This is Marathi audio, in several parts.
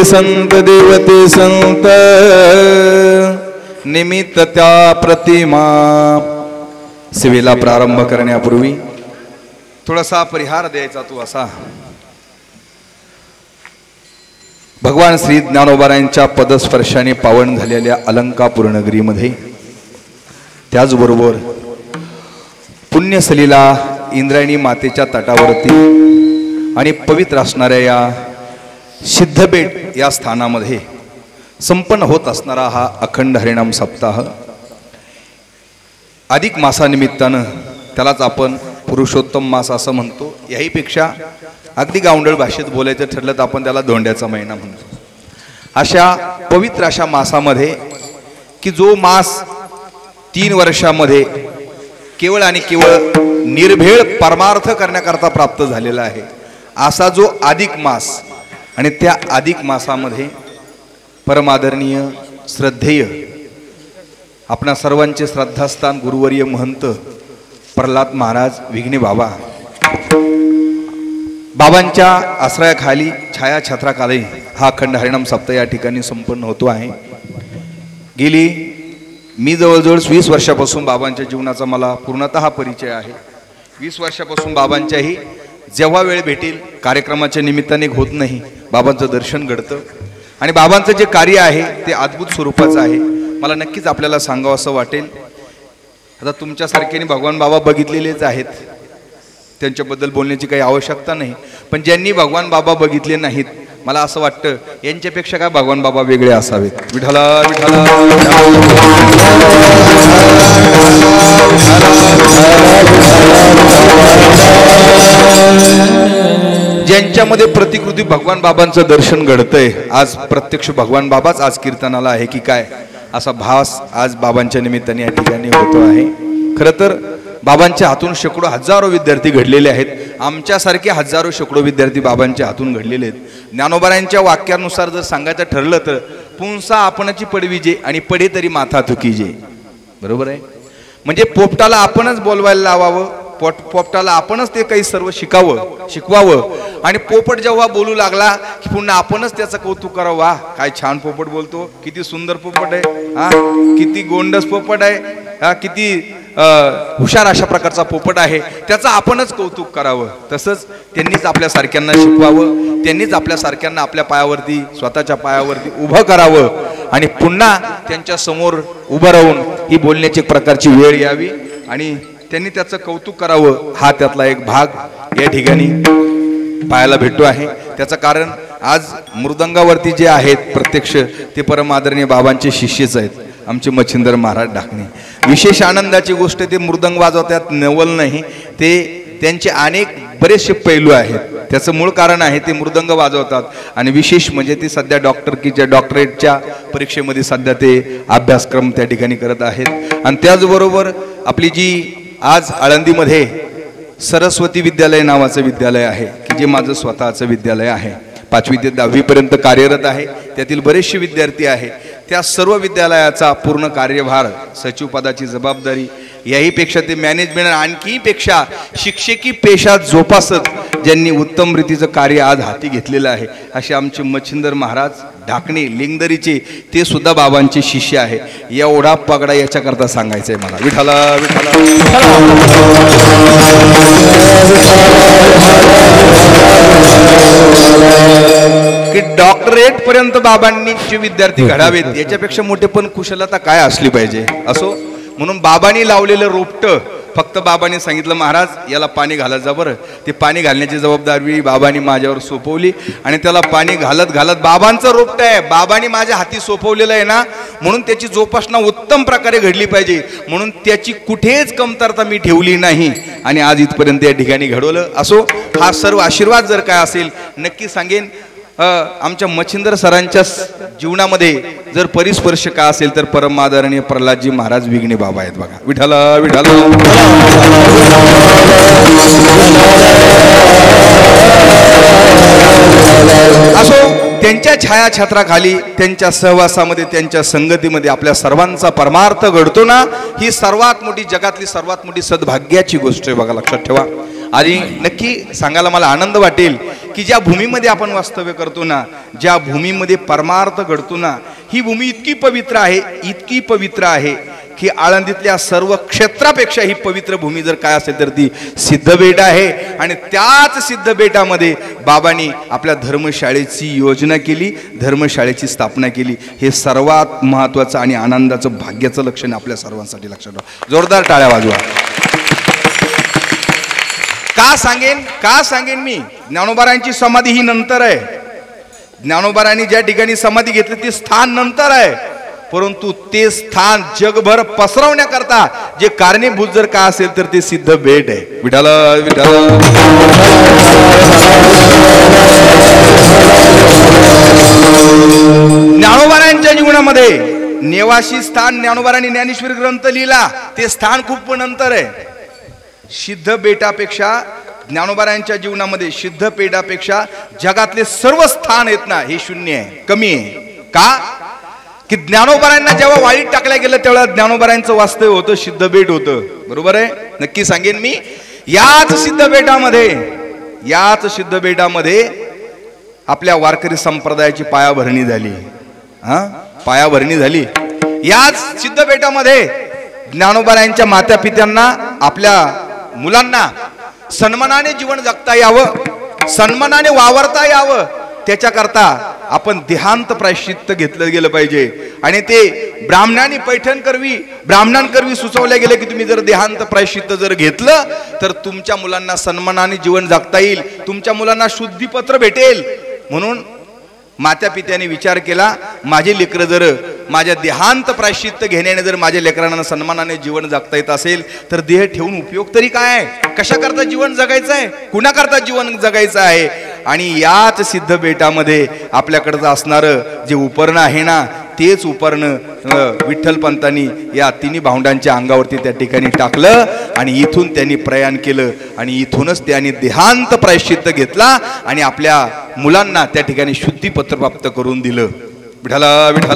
संत देवते संत निमित्त त्या प्रतिमा सेवेला प्रारंभ करण्यापूर्वी थोडासा परिहार द्यायचा तू असा. भगवान श्री ज्ञानोबारायांच्या पदस्पर्शाने पावन झालेल्या अलंकापूर नगरीमध्ये त्याचबरोबर पुण्यसलीला इंद्रायणी मातेच्या तटावरती आणि पवित्र असणाऱ्या या सिद्धबेट या स्थानामध्ये संपन्न होत असणारा हा अखंड हरिनाम सप्ताह अधिक मासानिमित्तानं त्यालाच आपण पुरुषोत्तम मास असं म्हणतो. याहीपेक्षा अगदी गावंढळ भाषेत बोलायचं ठरलं तर आपण त्याला धोंड्याचा महिना म्हणतो. अशा पवित्र अशा मासामध्ये की जो मास 3 वर्षामध्ये केवळ आणि केवळ निर्भेळ परमार्थ करण्याकरता प्राप्त झालेला आहे असा जो अधिक मास आणि त्या अधिक मासामध्ये परमादरणीय श्रद्धेय आपणा सर्वांचे श्रद्धास्थान गुरुवर्य महंत प्रल्हाद महाराज विघ्ने बाबांच्या आश्रयाखाली छायाछत्राखाली हा अखंड हरिनाम सप्ताह या ठिकाणी संपन्न होतो आहे. गेली मी जवळजवळ 20 वर्षापासून बाबांच्या जीवनाचा मला पूर्णतः परिचय आहे. 20 वर्षापासून बाबांच्याही जेव्हा वेळ भेटेल कार्यक्रमाच्या निमित्ताने होत नाही बाबांचं दर्शन घडतं आणि बाबांचं जे कार्य आहे ते अद्भुत स्वरूपाचं आहे. मला नक्कीच आपल्याला सांगावं असं वाटेल. आता तुमच्यासारख्याने भगवान बाबा बघितलेलेच आहेत, त्यांच्याबद्दल बोलण्याची काही आवश्यकता नाही. पण ज्यांनी भगवान बाबा बघितले नाहीत मला असं वाटतं यांच्यापेक्षा काय भगवान बाबा वेगळे असावेत. विठ्ठला विठ्ठला ज्यांच्यामध्ये प्रतिकृती भगवान बाबांचं दर्शन घडतंय. आज प्रत्यक्ष भगवान बाबाच आज कीर्तनाला आहे की काय असा भास आज बाबांच्या निमित्ताने या ठिकाणी होतो आहे. खरं तर बाबांच्या हातून शेकडो हजारो विद्यार्थी घडलेले आहेत. आमच्यासारखे हजारो शेकडो विद्यार्थी बाबांच्या हातून घडलेले आहेत. ज्ञानोबारायांच्या वाक्यानुसार जर सांगायचं ठरलं तर पुंसा आपणची पडविजे आणि पडे तरी माथा थुकीजे. बरोबर आहे. म्हणजे पोपटाला आपणच बोलवायला लावावं, पोपटाला आपणच ते काही सर्व शिकवावं आणि पोपट जेव्हा बोलू लागला की पुन्हा आपणच त्याचं कौतुक करावं. वा काय छान पोपट बोलतो, किती सुंदर पोपट आहे, हा किती गोंडस पोपट आहे, हा किती हुशार अशा प्रकारचा पोपट आहे, त्याचं आपणच कौतुक करावं. तसंच त्यांनीच आपल्या सारख्यांना शिकवावं, त्यांनीच आपल्या सारख्यांना आपल्या पायावरती स्वतःच्या पायावरती उभं करावं आणि पुन्हा त्यांच्या समोर उभं राहून ही बोलण्याची प्रकारची वेळ यावी आणि त्यांनी त्याचं कौतुक करावं. हा त्यातला एक भाग या ठिकाणी पाहायला भेटतो आहे. त्याचं कारण आज मृदंगावरती जे आहेत प्रत्यक्ष ते परम आदरणीय बाबांचे शिष्यच आहेत, आमचे मच्छिंदर महाराज ढाकणे. विशेष आनंदाची गोष्ट ते मृदंग वाजवतात नवल नाही, ते त्यांचे अनेक बरेचसे पैलू आहेत. त्याचं मूळ कारण आहे ते मृदंग वाजवतात आणि विशेष म्हणजे ते सध्या डॉक्टरेटच्या परीक्षेमध्ये सध्या ते अभ्यासक्रम त्या ठिकाणी करत आहेत. आणि त्याचबरोबर आपली जी आज आळंदीमध्ये सरस्वती विद्यालय नावाचं विद्यालय आहे की जे माझं स्वतःचं विद्यालय आहे. 5वी ते 10वी पर्यंत कार्यरत आहे. त्यातील बरेचसे विद्यार्थी आहे. त्या सर्व विद्यालयाचा पूर्ण कार्यभार सचिव पदाची जबाबदारी याहीपेक्षा ते मॅनेजमेंट आणखी पेक्षा शिक्षकी पेशा जोपासत ज्यांनी उत्तम रीतीचं कार्य आज हाती घेतलेलं आहे असे आमचे मच्छिंदर महाराज ढाकणे लिंगदरीचे ते सुद्धा बाबांचे शिष्य आहे. एवढा पगडा याच्याकरता सांगायचं आहे मला. विठ्ठला विठ्ठला की डॉक्टरेट पर्यंत बाबांनी जे विद्यार्थी घडावेत याच्यापेक्षा मोठे पण कुशलता काय असली पाहिजे. असो म्हणून बाबांनी लावलेलं रोपटं फक्त बाबांनी सांगितलं महाराज याला पाणी घालत जा बरं. ते पाणी घालण्याची जबाबदारी बाबांनी माझ्यावर सोपवली आणि त्याला पाणी घालत घालत बाबांचं रोपटं आहे, बाबांनी माझ्या हाती सोपवलेलं आहे ना, म्हणून त्याची जोपासना उत्तम प्रकारे घडली पाहिजे म्हणून त्याची कुठेच कमतरता मी ठेवली नाही आणि आज इथपर्यंत या ठिकाणी घडवलं. असो हा सर्व आशीर्वाद जर काय असेल नक्की सांगेन. आमच्या मच्छिंदर सरांच्या जीवनामध्ये जर परिस्पर्श का असेल तर परम आदरणीय प्रल्हादजी महाराज विघ्ने बाबा आहेत बघा. विठ्ठला विठ्ठला असो त्यांच्या छायाछत्राखाली त्यांच्या सहवासामध्ये त्यांच्या संगतीमध्ये आपल्या सर्वांचा परमार्थ घडतो ना, ही सर्वात मोठी जगातली सर्वात मोठी सद्भाग्याची गोष्ट आहे बघा. लक्षात ठेवा. आणि नक्की सांगायला मला आनंद वाटेल की ज्या भूमीमध्ये आपण वास्तव्य करतो ना, ज्या भूमीमध्ये परमार्थ घडतो ना, ही भूमी इतकी पवित्र आहे, इतकी पवित्र आहे की आळंदीतल्या सर्व क्षेत्रापेक्षा ही पवित्र भूमी जर काय असेल तर ती सिद्धबेट आहे. आणि त्याच सिद्धबेटामध्ये बाबांनी आपल्या धर्मशाळेची योजना केली, धर्मशाळेची स्थापना केली. हे सर्वात महत्त्वाचं आणि आनंदाचं भाग्याचं लक्षण आपल्या सर्वांसाठी लक्षात ठेवा. जोरदार टाळ्या वाजवा. का सांगेन मी, ज्ञानोबारांची समाधी ही नंतर आहे. ज्ञानोबारांनी ज्या ठिकाणी समाधी घेतली ते स्थान नंतर आहे, परंतु ते स्थान जगभर पसरवण्याकरता जे कारणीभूत जर काय असेल तर ते सिद्ध बेट आहे. विठाल विठाल. ज्ञानोबारांच्या जीवनामध्ये नेवासी स्थान, ज्ञानोबारांनी ज्ञानेश्वरी ग्रंथ लिहिला, ते स्थान खूप नंतर आहे. सिद्ध बेटापेक्षा ज्ञानोबारांच्या जीवनामध्ये सिद्ध बेटापेक्षा जगातले सर्व स्थान आहेत ना, हे शून्य आहे, कमी आहे. का की ज्ञानोबारांना जेव्हा वाळीत टाकल्या गेलं तेव्हा ज्ञानोबारांचं वास्तव्य होतं, सिद्ध बेट होतं. बरोबर आहे. नक्की सांगेन मी, याच सिद्ध बेटामध्ये आपल्या वारकरी संप्रदायाची पायाभरणी झाली. पायाभरणी झाली. याच सिद्ध बेटामध्ये ज्ञानोबारांच्या माता पित्यांना, आपल्या मुलांना सन्मानाने जीवन जगता यावं, सन्मानाने वावरता यावं, त्याच्याकरता आपण देहांत प्रायश्चित्त घेतलं गेलं पाहिजे. आणि ते ब्राह्मणांकरवी सुचवल्या गेले की तुम्ही जर देहांत प्रायश्चित्त जर घेतलं तर तुमच्या मुलांना सन्मानाने जीवन जगता येईल, तुमच्या मुलांना शुद्धीपत्र भेटेल. म्हणून माता पित्याने विचार केला, माझे लेकरं जर माझ्या देहांत प्रायश्चित्त घेण्याने जर माझ्या लेकरांना सन्मानाने जीवन जगता येत असेल तर देह ठेवून उपयोग तरी काय? कशा करता जीवन जगायचं आहे, कुणाकरता जीवन जगायचं आहे? आणि याच सिद्ध बेटामध्ये आपल्याकडचं असणारं जे उपरणं आहे ना, तेच उपरणं विठ्ठल पंतांनी या तिन्ही भावंडांच्या अंगावरती त्या ठिकाणी टाकलं आणि इथून त्यांनी प्रयाण केलं आणि इथूनच त्यांनी देहांत प्रायश्चित्त घेतला आणि आपल्या मुलांना त्या ठिकाणी शुद्धीपत्र प्राप्त करून दिलं. विठ्ठला विठ्ठला.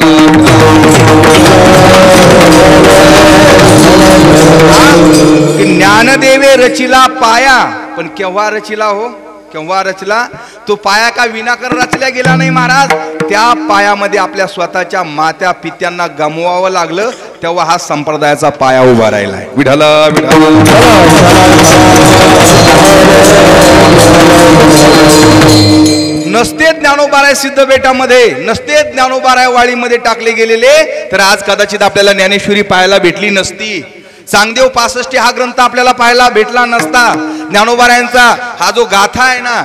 ज्ञानदेवे रचिला पाया, पण केव्हा रचिला हो, केव्हा रचला? तो पाया का विनाकर रचल्या गेला नाही महाराज, त्या पायामध्ये आपल्या स्वतःच्या मात्या पित्यांना गमवावं लागलं, तेव्हा हा संप्रदायाचा पाया उभा राहिला आहे. विठ्ठला विठ्ठला. नसते ज्ञानोबाराय सिद्ध बेटामध्ये, नसते ज्ञानोबाराय वाळीमध्ये टाकले गेलेले तर आज कदाचित आपल्याला ज्ञानेश्वरी पाहायला भेटली नसती. चांगदेव 65 हा ग्रंथ आपल्याला पाहायला भेटला नसता. ज्ञानोबारायांचा हा जो गाथा आहे ना,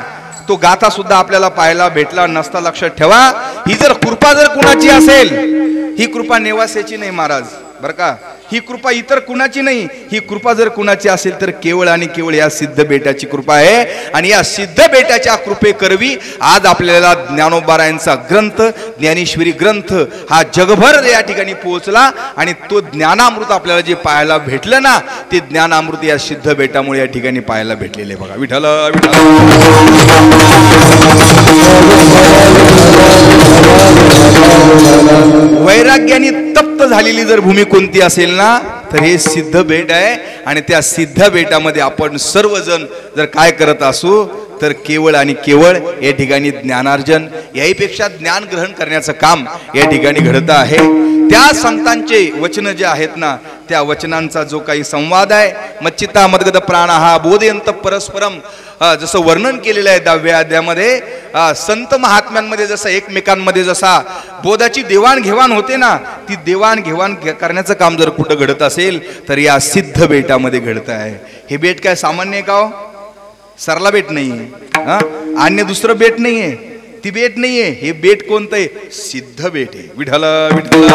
तो गाथा सुद्धा आपल्याला पाहायला भेटला नसता. लक्षात ठेवा, ही जर कृपा जर कुणाची असेल, ही कृपा नेवासेची नाही महाराज, बरं का. ही कृपा इतर कुणाची नाही, ही कृपा जर कुणाची असेल तर केवळ आणि केवळ या सिद्ध बेटाची कृपा आहे. आणि या सिद्ध बेटाच्या कृपे करवी आज आपल्याला ज्ञानोबारायांचा ग्रंथ, ज्ञानेश्वरी ग्रंथ हा जगभर या ठिकाणी पोहोचला. आणि तो ज्ञानामृत आपल्याला जे पाहायला भेटलं ना, ते ज्ञानामृत या सिद्ध बेटामुळे या ठिकाणी पाहायला भेटलेले. बघा विठ्ठल विठ्ठल. वैराग्याने तप्त झालेली जर भूमी कोणती असेल ना, तर हे सिद्ध बेट आहे. आणि त्या सिद्ध बेटामध्ये आपण सर्वजण जर काय करत असू तर केवळ आणि केवळ या ठिकाणी ज्ञानार्जन, याहीपेक्षा ज्ञान ग्रहण करण्याचं काम या ठिकाणी घडत आहे. त्या संतांचे वचन जे आहेत ना, त्या वचनांचा जो काही संवाद आहे, मच्चिता मदगद प्राणहा बोधयंत परस्परम, जसं वर्णन केलेलं आहे 10व्या अध्यायामध्ये, संत महात्म्यांमध्ये जसं एकमेकांमध्ये जसा बोधाची देवाणघेवाण होते ना, ती देवाणघेवाण करण्याचं काम जर कुठं घडत असेल तर या सिद्ध बेटामध्ये घडत आहे. हे बेट काय सामान्य आहे का हो? सरला बेट नाहीये, अन्य दुसरं बेट नाहीये, ती बेट नाहीये. हे बेट कोणतं आहे? सिद्ध बेट आहे. विठ्ठल विठ्ठल.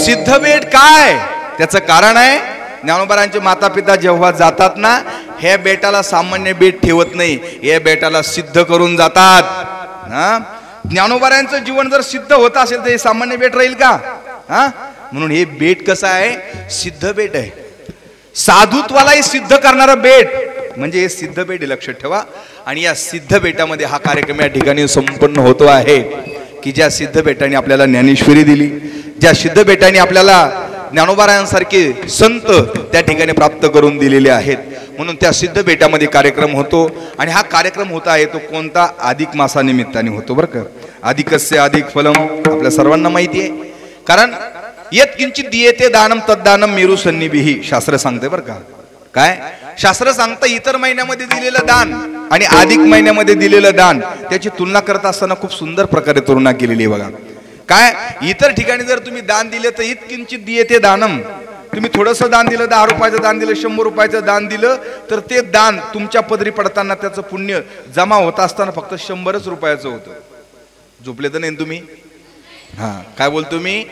सिद्ध बेट काय? त्याचं कारण आहे, ज्ञानोबारांचे माता पिता जेव्हा जातात ना, हे बेटाला सामान्य बेट ठेवत नाही, या बेटाला सिद्ध करून जातात. ज्ञानोबारांचं जीवन जर सिद्ध होत असेल तर हे सामान्य बेट राहील का? म्हणून हे बेट कसं आहे? सिद्ध बेट आहे. साधुत्वालाही सिद्ध करणारं बेट म्हणजे हे सिद्ध बेट आहे. लक्षात ठेवा. आणि या सिद्ध बेटामध्ये हा कार्यक्रम या ठिकाणी संपन्न होतो आहे की ज्या सिद्ध बेटाने आपल्याला ज्ञानेश्वरी दिली, ज्या सिद्ध बेटाने आपल्याला ज्ञानोबारायांसारखे संत त्या ठिकाणी प्राप्त करून दिलेले आहेत. म्हणून त्या सिद्ध बेटामध्ये कार्यक्रम होतो आणि हा कार्यक्रम होता आहे तो कोणता अधिक मासानिमित्ताने होतो बरं का. अधिकस्य अधिक फलम आपल्या सर्वांना माहिती आहे. कारण यत् किंचित दीयते दानम तद्दानम मेरू सन्निभिः शास्त्र सांगते बरं का. काय शास्त्र सांगतं इतर महिन्यामध्ये दिलेलं दान आणि अधिक महिन्यामध्ये दिलेलं दान त्याची तुलना करत असताना खूप सुंदर प्रकारे तुलना केलेली आहे बघा. काय इतर ठिकाणी जर तुम्ही दान दिले तर यत् किंचित दीयते दानम, तुम्ही थोडंसं दान दिलं, 10 रुपयाचं दान दिलं, 100 रुपयाचं दान दिलं तर ते दान तुमच्या पदरी पडताना त्याचं पुण्य जमा होत असताना फक्त 100च रुपयाचं होतं. झोपले तर नाही तुम्ही? हा काय बोलतो मी,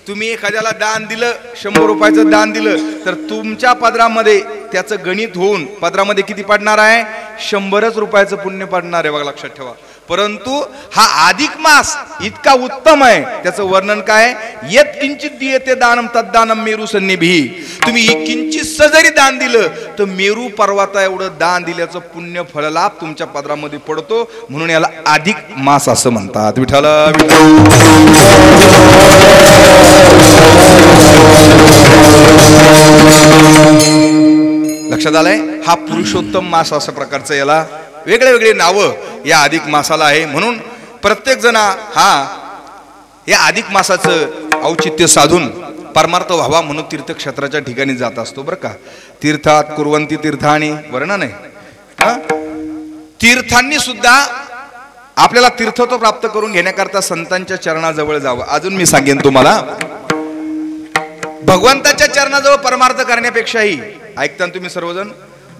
तुम्ही एखाद्याला दान दिलं, 100 रुपयाचं दान दिलं तर तुमच्या पदरामध्ये त्याचं गणित होऊन पदरामध्ये किती पडणार आहे? 100च रुपयाचं पुण्य पडणार आहे बघा, लक्षात ठेवा. परंतु हा अधिक मास इतका उत्तम आहे, त्याचं वर्णन काय? यत् किंचित दीयते दानम तद्दानम मेरू सन्निभिः. तुम्ही किंचित जरी दान दिलं तर मेरू पर्वता एवढं दान दिल्याचं पुण्य फळलाभ तुमच्या पदरामध्ये पडतो. म्हणून याला अधिक मास असं म्हणतात. विठ्ठल लक्षात आलंय? हा पुरुषोत्तम मास अशा प्रकारचं याला वेगळे वेगळे नावं या अधिक मासाला आहे. म्हणून प्रत्येक जण हा या अधिक मासाचं औचित्य साधून परमार्थ व्हावा म्हणून तीर्थक्षेत्राच्या ठिकाणी जात असतो बरं का. तीर्थात कुर्वंती तीर्थानी वर्णन आहे. तीर्थांनी सुद्धा आपल्याला तीर्थत्व प्राप्त करून घेण्याकरता संतांच्या चरणाजवळ जावं. अजून मी सांगेन तुम्हाला, भगवंताच्या चरणाजवळ परमार्थ करण्यापेक्षाही, ऐकता तुम्ही सर्वजण,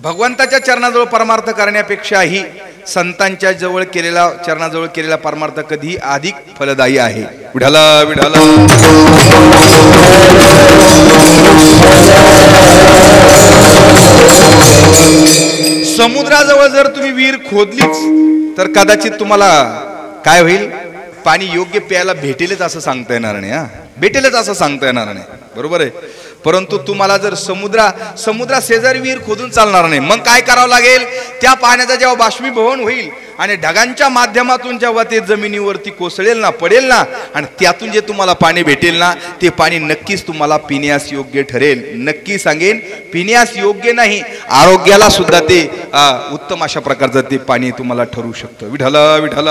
भगवंताच्या चरणाजवळ परमार्थ करण्यापेक्षाही संतांच्या जवळ केलेला चरणाजवळ केलेला परमार्थ कधीही अधिक फलदायी आहे. विठ्ठल विठ्ठल. समुद्राजवळ जर तुम्ही विहीर खोदलीच तर कदाचित तुम्हाला काय होईल? पाणी योग्य प्यायला भेटेलच असं सांगता येणार नाही. भेटेलच असं सांगता येणार नाही, बरोबर आहे. परंतु तुम्हाला जर समुद्रा शेजारी विहीर खोदून चालणार नाही. मग काय करावं लागेल? त्या पाण्याचा जेव्हा बाष्पीभवन होईल आणि ढगांच्या माध्यमातून जेव्हा ते जमिनीवरती कोसळेल ना, पडेल ना, आणि त्यातून जे तुम्हाला पाणी भेटेल ना, ते पाणी नक्कीच तुम्हाला पिण्यास योग्य ठरेल. नक्की सांगेन, पिण्यास योग्य नाही, आरोग्याला सुद्धा ते उत्तम अशा प्रकारचं ते पाणी तुम्हाला ठरू शकतं. विठ्ठल विठ्ठल.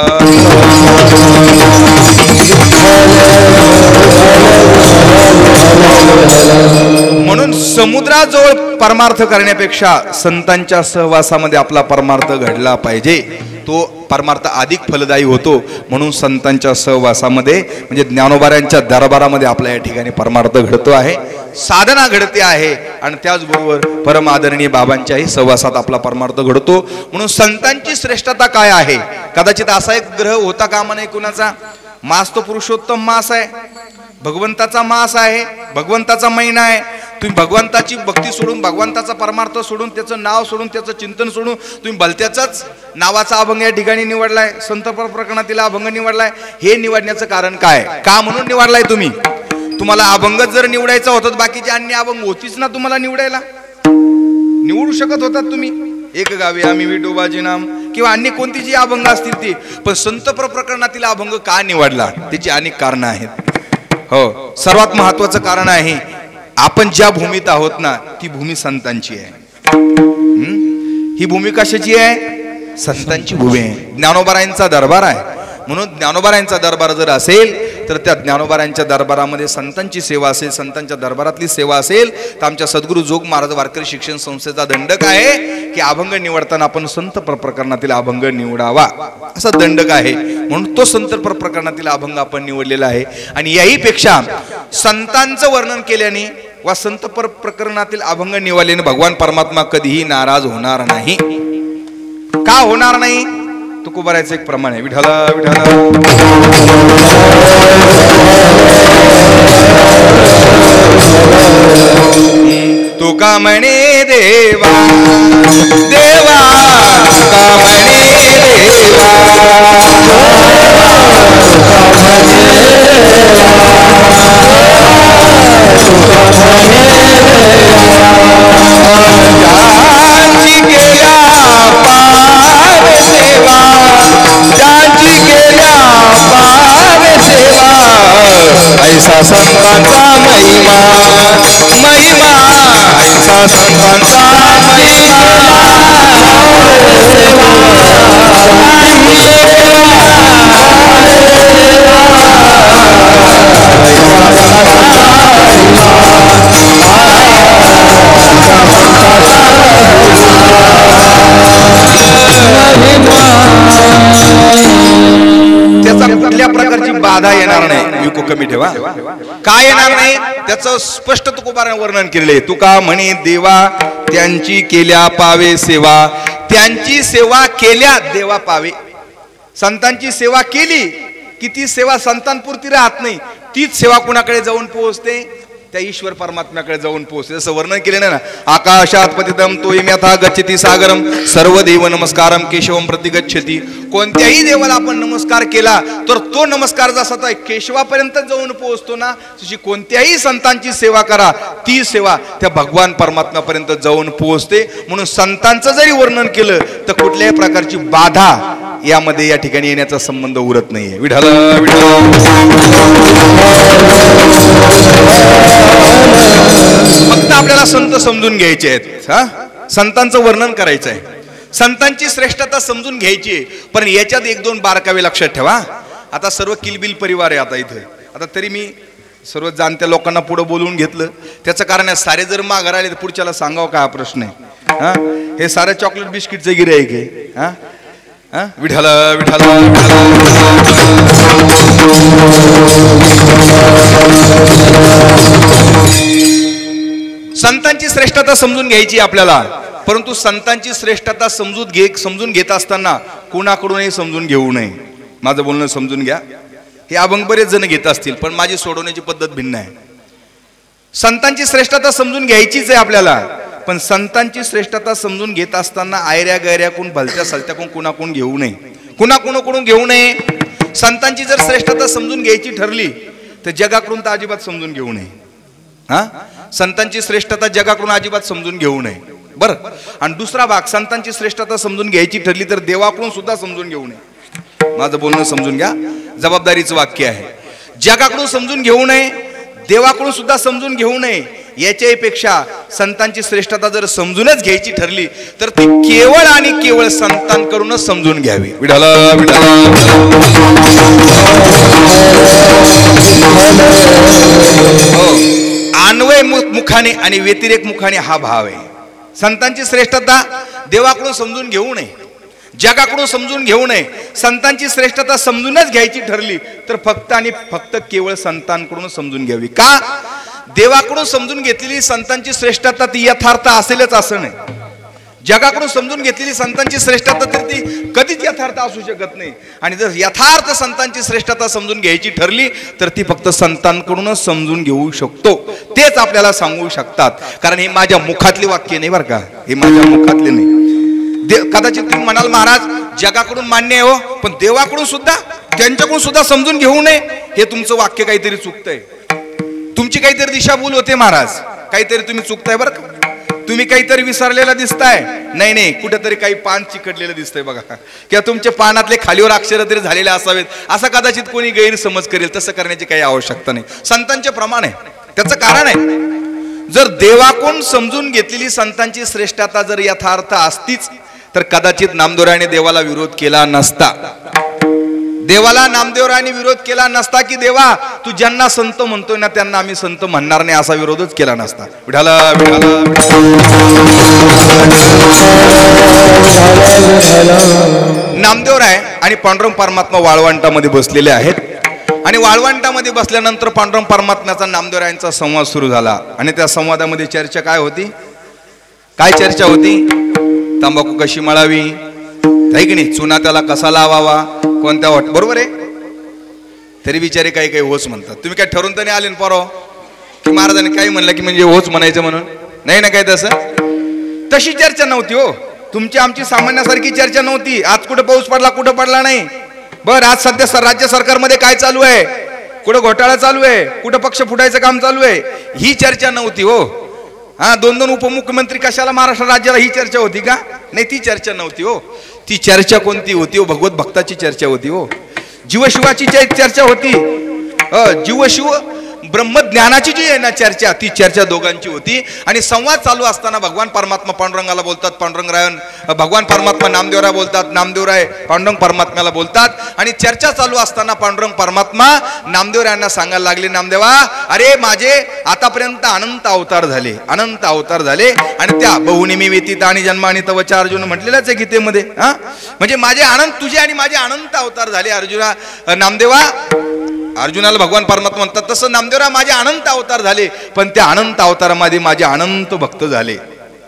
म्हणून समुद्राजवळ परमार्थ करण्यापेक्षा संतांच्या सहवासामध्ये आपला परमार्थ घडला पाहिजे. तो परमार्थ अधिक फलदायी होतो. म्हणून संतांच्या सहवासामध्ये म्हणजे ज्ञानोबाऱ्यांच्या दरबारामध्ये आपल्या या ठिकाणी परमार्थ घडतो आहे, साधना घडते आहे आणि त्याचबरोबर परम आदरणीय बाबांच्याही सहवासात आपला परमार्थ घडतो. म्हणून संतांची श्रेष्ठता काय आहे? कदाचित असा एक ग्रह होता कामा नये कुणाचा. मास तो पुरुषोत्तम मास आहे, भगवंताचा मास आहे, भगवंताचा महिना आहे. तुम्ही भगवंताची भक्ती सोडून, भगवंताचा परमार्थ सोडून, त्याचं नाव सोडून, त्याचं चिंतन सोडून तुम्ही भलत्याचाच नावाचा अभंग या ठिकाणी निवडलाय, संत प्रकरणातील अभंग निवडलाय. हे निवडण्याचं कारण काय? का म्हणून निवडलाय तुम्ही? तुम्हाला अभंगच जर निवडायचा होता तर बाकीचे अन्य अभंग होतीच ना तुम्हाला निवडायला. निवडू शकत होतात तुम्ही, एक गावी आम्ही विठोबाजी नाम किंवा अन्य कोणती जी अभंग असतील ती. पण संत प्रकरणातील अभंग का निवडला? त्याची अनेक कारणं आहेत. हो, सर्वात महत्वाचं कारण आहे, आपण ज्या भूमीत आहोत ना ती भूमी संतांची आहे. ही भूमी कशाची आहे? संतांची भूमी आहे. ज्ञानोबारायांचा दरबार आहे. म्हणून ज्ञानोबारायांचा दरबार जर असेल तर त्या ज्ञानोबारायांच्या दरबारामध्ये संतांची सेवा असेल, संतांच्या दरबारातली सेवा असेल तर आमच्या सद्गुरू जोग महाराज वारकरी शिक्षण संस्थेचा दंडक आहे की अभंग निवडताना आपण संत प्रकरणातील अभंग निवडावा, असा दंडक आहे. म्हणून तो संत प्रकरणातील अभंग आपण निवडलेला आहे. आणि याही पेक्षा संतांचं वर्णन केल्याने वा संत प्रकरणातील अभंग निवडल्याने भगवान परमात्मा कधीही नाराज होणार नाही. का होणार नाही? तुकोबारायचं एक प्रमाण आहे. विठ्ठल विठ्ठल. तुका म्हणे देवा देवा, तुका म्हणे देवा, ज्यांची केल्या पार सेवा, ज्यांची केल्या पार सेवा, ऐसा संतांचा महिमा महिमा ऐसा संतांचा त्याचा कुठल्या प्रकारची बाधा येणार नाही. विको कमी ठेवा. काय येणार नाही त्याचं स्पष्ट तुकोबाराने वर्णन केलेले. तुका म्हणे देवा त्यांची केल्या पावे सेवा. त्यांची सेवा केल्या देवा पावे. संतांची सेवा केली की ती सेवा संतांपुरती राहत नाही, तीच सेवा कुणाकडे जाऊन पोहोचते, त्या ईश्वर परमात्म्याकडे जाऊन पोहोचते. जसं वर्णन केलेलं ना, आकाशात पतितम तोयम यथा गच्छति सागरम सर्व देव नमस्कारम केशवम प्रति गच्छति. कोणत्याही देवाला आपण नमस्कार केला तर तो नमस्कार जसा तो केशवापर्यंत जाऊन पोहोचतो ना, तशी कोणत्याही संतांची सेवा करा, ती सेवा त्या भगवान परमात्म्यापर्यंत जाऊन पोहोचते. म्हणून संतांचं जरी वर्णन केलं तर कुठल्याही प्रकारची बाधा यामध्ये या ठिकाणी येण्याचा संबंध उरत नाहीये. विठ्ठल विठ्ठल. फक्त आपल्याला संत समजून घ्यायचे आहेत. संतांचं वर्णन करायचं आहे, संतांची श्रेष्ठता समजून घ्यायची आहे. पण याच्यात एक दोन बारकावे लक्षात ठेवा. आता सर्व किलबिल परिवार आहे आता इथे. आता तरी मी सर्व जाणत्या लोकांना पुढे बोलवून घेतलं. त्याचं कारण आहे, सारे जर माघार आले तर पुढच्याला सांगावं का हा प्रश्न आहे. हे सारे चॉकलेट बिस्किटचं गिऱ्हाईक आहे. विठ्ठल विठ्ठल. संतांची श्रेष्ठता समजून घ्यायची आपल्याला. परंतु संतांची श्रेष्ठता समजून घेत असताना कोणाकडूनही समजून घेऊ नये. माझं बोलणं समजून घ्या. हे अभंग बरेच जण घेत असतील, पण माझी सोडवण्याची पद्धत भिन्न आहे. संतांची श्रेष्ठता समजून घ्यायचीच आहे आपल्याला, पण संतांची श्रेष्ठता समजून घेत असताना आयऱ्या गैऱ्याकून भलत्या सलत्याकून कुणाकडून घेऊ नये, कुणाकडून घेऊ नये. संतांची जर श्रेष्ठता समजून घ्यायची ठरली तर जगाकडून तर अजिबात समजून घेऊ नये. संतांची श्रेष्ठता जगाकडून अजिबात समजून घेऊ नये. बरं. आणि दुसरा भाग, संतांची श्रेष्ठता समजून घ्यायची ठरली तर देवाकडून सुद्धा समजून घेऊ नये. माझं बोलणं समजून घ्या, जबाबदारीचं वाक्य आहे. जगाकडून समजून घेऊ नये, देवाकडून सुद्धा समजून घेऊ नये. याच्यापेक्षा संतांची श्रेष्ठता जर समजूनच घ्यायची ठरली तर ती केवळ आणि केवळ संतांकडूनच समजून घ्यावी. विठ्ठल विठ्ठल. अन्वय मुखाने आणि व्यतिरेक मुखाने हा भाव आहे. संतांची श्रेष्ठता देवाकडून समजून घेऊ नये, जगाकडून समजून घेऊ नये. संतांची श्रेष्ठता समजूनच घ्यायची ठरली तर फक्त आणि फक्त केवळ संतांकडून समजून घ्यावी. का? देवाकडून समजून घेतलेली संतांची श्रेष्ठता ती यथार्थ असेलच असं नाही. जगाकडून समजून घेतलेली संतांची श्रेष्ठता तर ती कधीच यथार्थ असू शकत नाही. आणि जर यथार्थ संतांची श्रेष्ठता समजून घ्यायची ठरली तर ती फक्त संतांकडूनच समजून घेऊ शकतो. तेच आपल्याला सांगू शकतात. कारण हे माझ्या मुखातले वाक्य नाही बरं का, हे माझ्या मुखातले नाही. कदाचित तुम्ही म्हणाल महाराज जगाकडून मान्य आहे हो, पण देवाकडून सुद्धा, त्यांच्याकडून सुद्धा समजून घेऊ नये, हे तुमचं वाक्य काहीतरी चुकतंय. तुमची काहीतरी दिशाभूल होते महाराज, काहीतरी तुम्ही चुकताय बरं का. तुम्ही काहीतरी विसरलेला दिसताय. नाही, कुठेतरी काही पान चिकटलेलं दिसतंय बघा, किंवा तुमच्या पानातले खालीवर अक्षर तरी झालेले असावेत, असं कदाचित कोणी गैरसमज करेल. तसं करण्याची काही आवश्यकता नाही. संतांचे प्रमाण आहे, त्याचं कारण आहे. जर देवाकडून समजून घेतलेली संतांची श्रेष्ठता जर यथार्थ असतीच तर कदाचित नामदेवरायाने देवाला विरोध केला नसता. देवाला नामदेवरायाने विरोध केला नसता की देवा तू ज्यांना संत म्हणतोय ना त्यांना आम्ही संत म्हणणार नाही, असा विरोधच केला नसता. विठ्ठल विठ्ठल. नामदेवराय आणि पांडुरंग परमात्मा वाळवंटामध्ये बसलेले आहेत. आणि वाळवंटामध्ये बसल्यानंतर पांडुरंग परमात्म्याचा नामदेवरायांचा संवाद सुरू झाला. आणि त्या संवादामध्ये चर्चा काय होती? काय चर्चा होती? तंबाखू कशी मळावी, आहे की नाही, चुना त्याला कसा लावावा, कोणत्या वाट, बरोबर आहे. तरी विचारे काही काही होच म्हणतात. तुम्ही काय ठरवून तर नाही आले ना पोरो की महाराजांनी काही म्हणलं की म्हणजे होच म्हणायचं म्हणून? नाही ना, काय तसं तशी चर्चा नव्हती हो. तुमची आमची सामान्यासारखी चर्चा नव्हती. आज कुठं पाऊस पडला, कुठं पडला नाही. बरं, आज सध्या राज्य सरकारमध्ये काय चालू आहे, कुठं घोटाळा चालू आहे, कुठं पक्ष फुटायचं काम चालू आहे, ही चर्चा नव्हती हो. दोन उपमुख्यमंत्री कशाला महाराष्ट्र राज्याला, ही चर्चा होती का? नाही, ती चर्चा नव्हती हो. ती चर्चा कोणती होती हो? भगवत भक्ताची चर्चा होती हो. जीवशिवाची चर्चा होती. जीवशिव ब्रह्मज्ञानाची जी आहे ना चर्चा, ती चर्चा दोघांची होती. आणि संवाद चालू असताना भगवान परमात्मा पांडुरंगाला बोलतात, पांडुरंगरायन भगवान परमात्मा नामदेवराय बोलतात, नामदेवराय पांडुरंग परमात्म्याला बोलतात. आणि चर्चा चालू असताना पांडुरंग परमात्मा नामदेवरायांना सांगायला लागले, नामदेवा अरे माझे आतापर्यंत अनंत अवतार झाले, अनंत अवतार झाले. आणि त्या बहुनिमी व्यतीत आणि जन्म आणि तवचा अर्जुन म्हटलेलंच आहे गीतेमध्ये. म्हणजे माझे अनंत, तुझे आणि माझे अनंत अवतार झाले अर्जुना. नामदेवा अर्जुनाला भगवान परमात्मा म्हणतात तसं नामदेवराय माझे अनंत अवतार झाले, पण त्या अनंत अवतारामध्ये माझे अनंत भक्त झाले.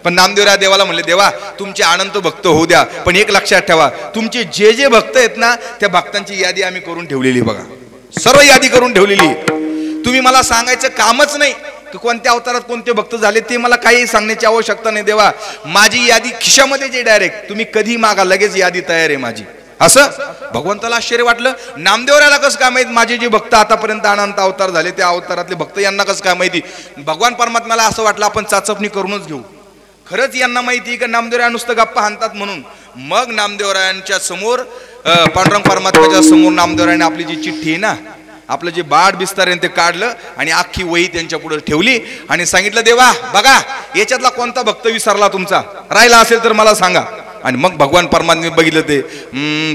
पण नामदेवराय देवाला म्हणले, देवा तुमचे अनंत भक्त होऊ द्या, पण एक लक्षात ठेवा, तुमचे जे जे भक्त आहेत ना त्या भक्तांची यादी आम्ही करून ठेवलेली. बघा सर्व यादी करून ठेवलेली. तुम्ही मला सांगायचं कामच नाही की कोणत्या अवतारात कोणते भक्त झाले, ते मला काही सांगण्याची आवश्यकता नाही. देवा माझी यादी खिशामध्ये जे डायरेक्ट तुम्ही कधी मागा, लगेच यादी तयार आहे माझी. असं भगवंताला आश्चर्य वाटलं. नामदेवराला कसं काय माहित माझे जे भक्त आतापर्यंत अनंत अवतार झाले त्या अवतारातले भक्त यांना कसं काय माहिती. भगवान परमात्म्याला असं वाटलं आपण चाचपणी करूनच घेऊ. खरंच यांना माहिती का नामदेवराय नुसतं गप्पा हाणतात म्हणून. मग नामदेवरायांच्या समोर पांडुरंग परमात्म्याच्या समोर नामदेवरायाने आपली जी चिठ्ठी आहे ना, आपलं जे बाड बिस्तार आहे ते काढलं आणि अख्खी वही त्यांच्या पुढे ठेवली आणि सांगितलं, देवा बघा याच्यातला कोणता भक्त विसरला तुमचा, राहिला असेल तर मला सांगा. आणि मग भगवान परमात्मा बघितलं ते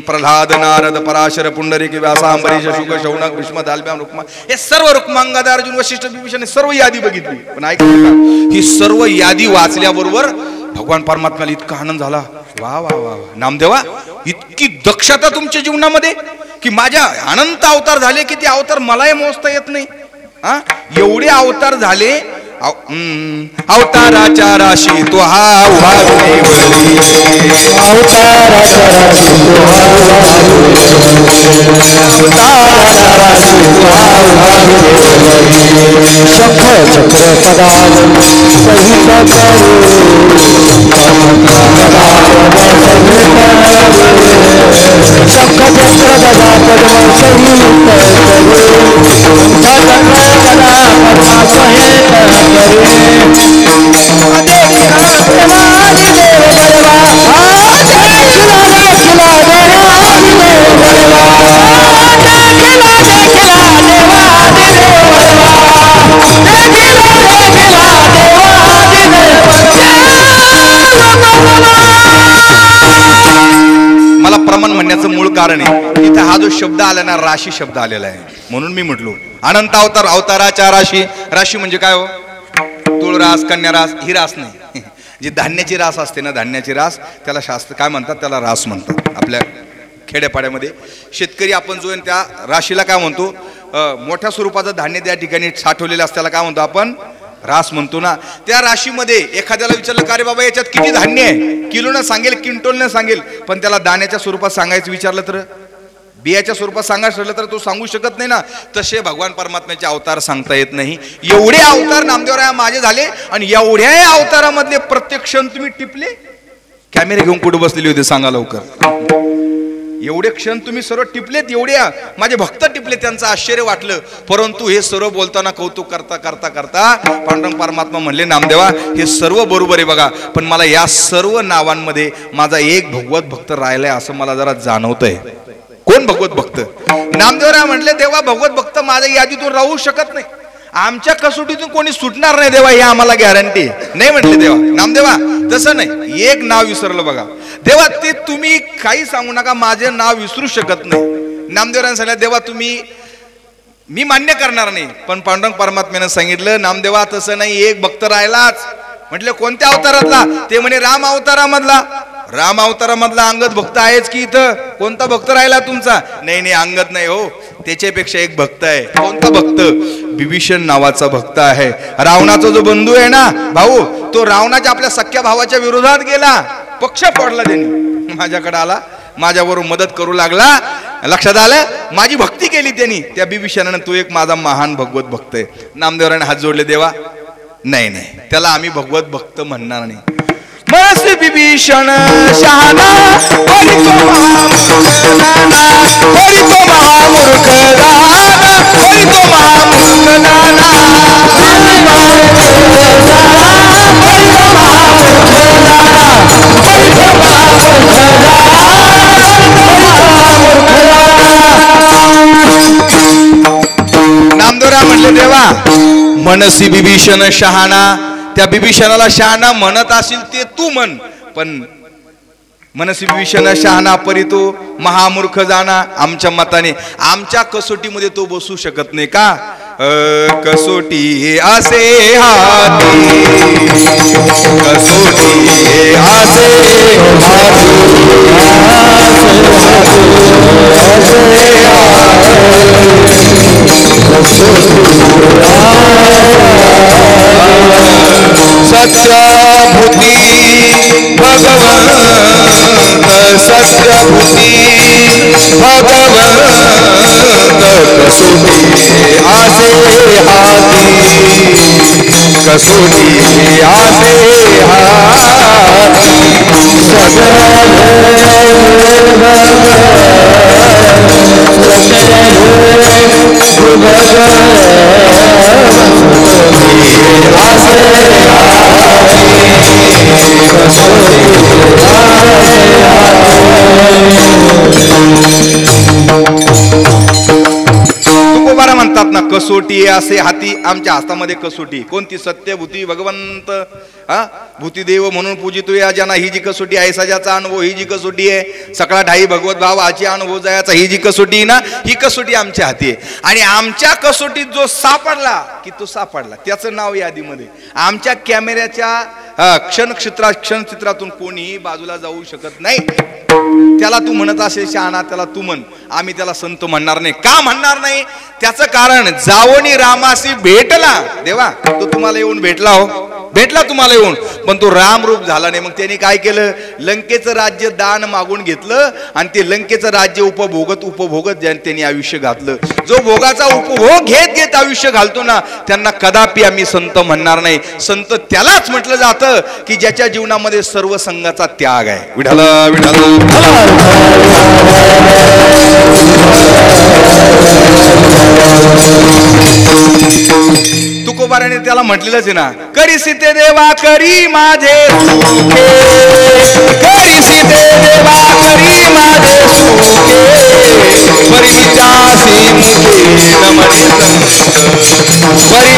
प्रल्हाद नारद पराशर पुंडरीक व्यास अंबरीश शुक शौनक भीष्म दालब्याम रुक्मा, हे सर्व रुक्मांगदा अर्जुन वशिष्ठ विभीषण सर्व यादी बघितली. पण ऐकलं का, ही सर्व यादी वाचल्याबरोबर भगवान परमात्म्याला इतका आनंद झाला. वा वा वा नामदेवा, इतकी दक्षता तुमच्या जीवनामध्ये की माझ्या अनंत अवतार झाले की ते अवतार मलाही मोजता येत नाही. एवढे अवतार झाले. अवताराच्या राशी तो हा उभारली वळली, अवताराच्या राशी तो हा उभारली, अवताराच्या राशी तो हा उभारली, शंख चक्र पदावल सहित करू, शंख चक्र गदा पद्म सहित मला प्रमाण म्हणण्याचं मूळ कारण आहे इथे हा जो शब्द आला ना, राशी शब्द आलेला आहे, म्हणून मी म्हटलो अनंत अवतार, अवताराच्या राशी. राशी म्हणजे काय हो, तुळ रास, कन्या रास, ही रास नाही. जी धान्याची रास असते ना, धान्याची रास, त्याला शास्त्र काय म्हणतात, त्याला रास म्हणतात. आपल्या खेड्यापाड्यामध्ये शेतकरी आपण जो त्या राशीला काय म्हणतो, मोठ्या स्वरूपाचं धान्य त्या ठिकाणी साठवलेलं असतं त्याला काय म्हणतो आपण, रास म्हणतो ना. त्या राशीमध्ये एखाद्याला विचारलं का रे बाबा याच्यात किती धान्य आहे, किलोनं सांगेल, क्विंटलनं सांगेल, पण त्याला दाण्याच्या स्वरूपात सांगायचं विचारलं तर, बियाच्या स्वरूपात सांगायचं ठरलं तर तो सांगू शकत नाही ना. तसे भगवान परमात्म्याचे अवतार सांगता येत नाही. एवढे अवतार नामदेवराय माझे झाले आणि एवढ्या अवतारामधले प्रत्येक क्षण तुम्ही टिपले. कॅमेरे घेऊन कुठे बसलेले होते सांगा लवकर. एवढे क्षण तुम्ही सर्व टिपलेत, एवढे माझे भक्त टिपले, त्यांचं आश्चर्य वाटलं. परंतु हे सर्व बोलताना कौतुक करता करता करता पांडुरंग परमात्मा म्हणले, नामदेवा हे सर्व बरोबर आहे बघा, पण मला या सर्व नावांमध्ये माझा एक भगवत भक्त राहिलाय असं मला जरा जाणवतंय. कोण भगवत भक्त? नामदेवराय म्हणले, देवा भगवत भक्त माझ्या यादीतून राहू शकत नाही, आमच्या कसोटीतून कोणी सुटणार नाही देवा, हे आम्हाला गॅरंटी नाही म्हटले देवा. नामदेवा तसं नाही, एक नाव विसरलं बघा. देवा ते तुम्ही काही सांगू नका, माझे नाव विसरू शकत नाही. नामदेवराने सांगितलं, देवा तुम्ही, मी मान्य करणार नाही. पण पांडुरंग परमात्म्याने सांगितलं, नामदेवा तसं नाही, एक भक्त राहिलाच. म्हटले कोणत्या अवतारातला? ते म्हणे राम अवतारामधला. राम अवतारामधला अंगद भक्त आहेच की इथं, कोणता भक्त राहिला तुमचा? नाही नाही अंगद नाही हो, त्याच्यापेक्षा एक भक्त आहे. कोणता भक्त? विभीषण नावाचा भक्त आहे. रावणाचा जो बंधू आहे ना, भाऊ, तो रावणाच्या आपल्या सख्या भावाच्या विरोधात गेला, पक्ष फोडला त्यांनी, माझ्याकडे आला, माझ्याबरोबर मदत करू लागला. लक्षात आलं, माझी भक्ती केली त्यांनी. त्या विभीषणाने तो एक माझा महान भगवत भक्त आहे. नामदेवराने हात जोडले, देवा नाही नाही, त्याला आम्ही भगवत भक्त म्हणणार नाही. मस्त विभीषण शहाणा, हरी तो महामूर्ख नाना, हरी तो महामूर्ख नाना, हरी तो महामूर्ख नाना, हरी तो महामूर्ख नामदेवराय म्हणले, देवा मनसी बिभीषण शहाणा, त्या बिभीषणाला शहाणा म्हणत असेल ते तू म्हण, पण मनसी बिभीषण शहाणा परी तो महामूर्ख जाणा. आमच्या मताने आमच्या कसोटीमध्ये तो बसू शकत नाही का? कसोटी असे हाती, कसोटी असे सत्यभूती भगवंत, सत्यभूती भगवंत, कसोटी आसे हाती, कसोटी आसे हाती. तुकोबारा म्हणतात ना, कसोटी असे हाती. आमच्या हातामध्ये कसोटी कोणती? सत्यभूती भगवंत, हा भूतीदेव म्हणून पूजितो या जना. ही जी कसोटी आहे सजाचा अनुभव, ही जी कसोटी आहे सकाळ ढाई भगवत भावाची अनुभव जायचा, ही जी कसोटी आहे ना, ही कसोटी आमच्या हाती आहे. आणि आमच्या कसोटीत जो सापडला की तो सापडला, त्याचं नाव यादीमध्ये. आमच्या कॅमेऱ्याच्या क्षणचित्रातून कोणीही बाजूला जाऊ शकत नाही. त्याला तू म्हणत असेल शहाणा, त्याला तू म्हण, आम्ही त्याला संत म्हणणार नाही. का म्हणणार नाही? त्याचं कारण, जावणी रामाशी भेटला देवा, तो तुम्हाला येऊन भेटला, हो भेटला तुम्हाला येऊन, पण तो रामरूप झाला नाही. मग त्यांनी काय केलं? लंकेचं राज्य दान मागून घेतलं आणि ते लंकेचं राज्य उपभोगत त्यांनी आयुष्य घातलं. जो भोगाचा उपभोग घेत घेत आयुष्य घालतो ना, त्यांना कदापि आम्ही संत म्हणणार नाही. संत त्यालाच म्हटलं जातं की ज्याच्या जीवनामध्ये सर्व संघाचा त्याग आहे. विठ्ठल विठ्ठल. तुकोबाराने त्याला म्हटलेलंच आहे ना, करी सीते देवा करी माझे सुखे, करी सीते देवा करी माझे सुखे, परी जासी मुखे नमने संत, परी